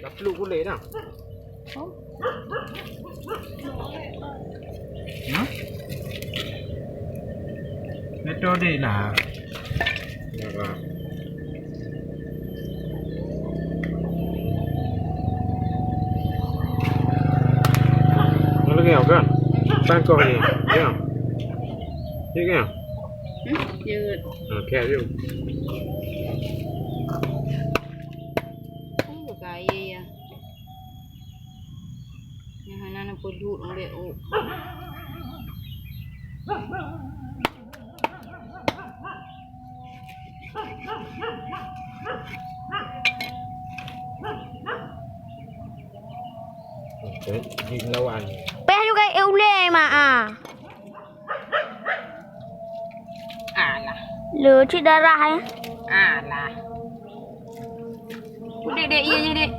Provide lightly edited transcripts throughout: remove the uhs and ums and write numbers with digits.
Dah peluk kulit dah. Oh. Ha? Metode lah. Lagi kan? Tangkap ni. Ya. Ni kan?ยืด Kayak tu. Oh, gaya ya. Yang anak pedut oleh oh. Jing lawan. Peh juga uleh mak ah. Alah. Le cik darah ya. Alah. Dek dek iya je dek.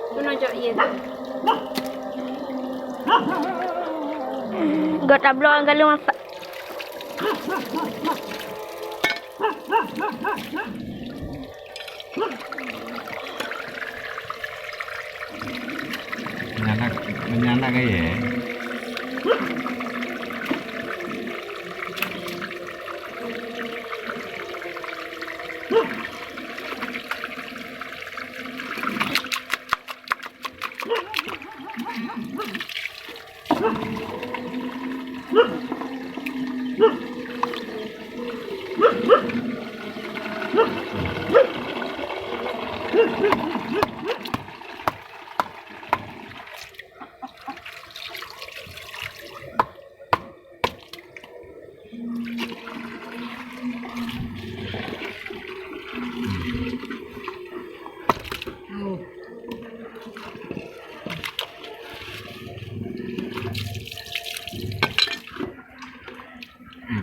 Tu nak jauh iya tu. Gak tablon kalau masak. Menyanak ya.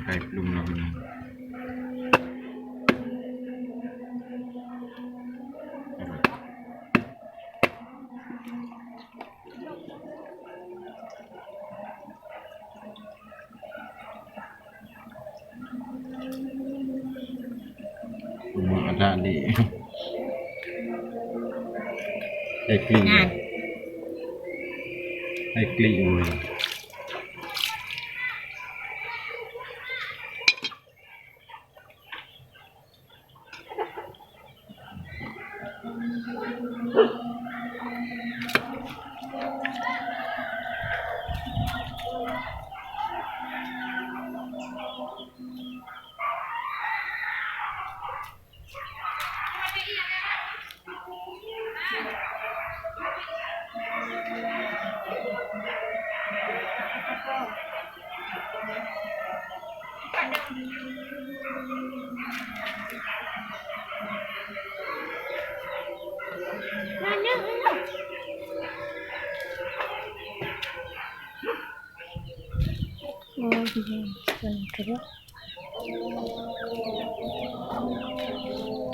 Kayak belum lagi. Ada di Ekling.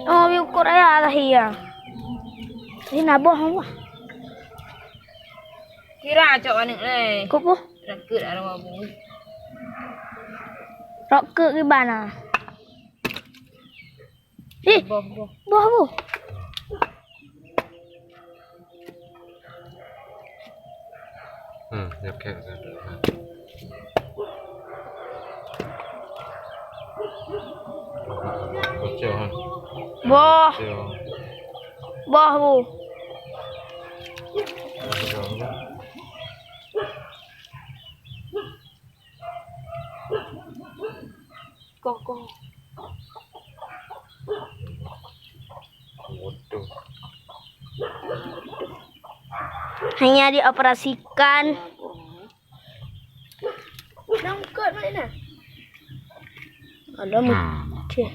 Oh, yung Korea lah ya. Ini nabah apa? Kira cok anik le. Kupu? Rakut arwah bu. Rok ke gimana? Ih, Boh boh. buah bu. Nhập kẹo ra. Kecil kan? Buah, Kecil. buah bu. Koko. Waduh. Hanya dioperasikan. Nangkut mana? Ada mungkin.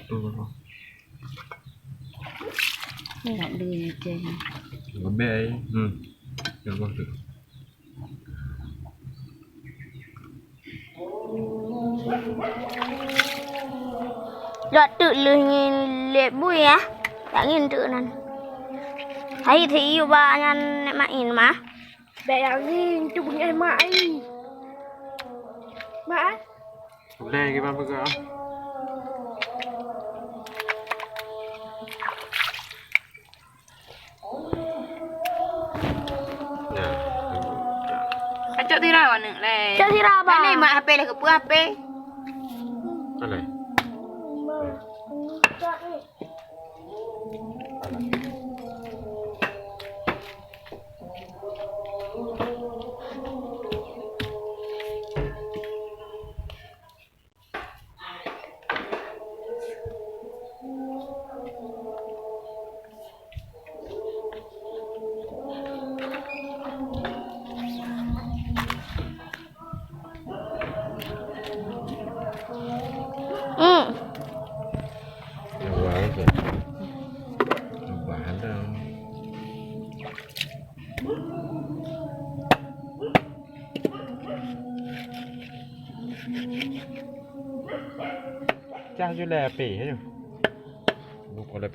Nak duit je. có bé ấy được không được Lọt tự lười liệt bùi á. Đã nhìn tự nè. Thấy thì yêu ba nhân mày nhìn má. Bé yang ni tu punya mak ai. Mak. đây cái ba bữa gạo Acok tira wa neng le. Cho thì ra bà. Này mak HP le ke pu HP. cái này Ừ. nó quá rồi nó bán đâu cha chú lè pỉ hết rồi. Lúc có lè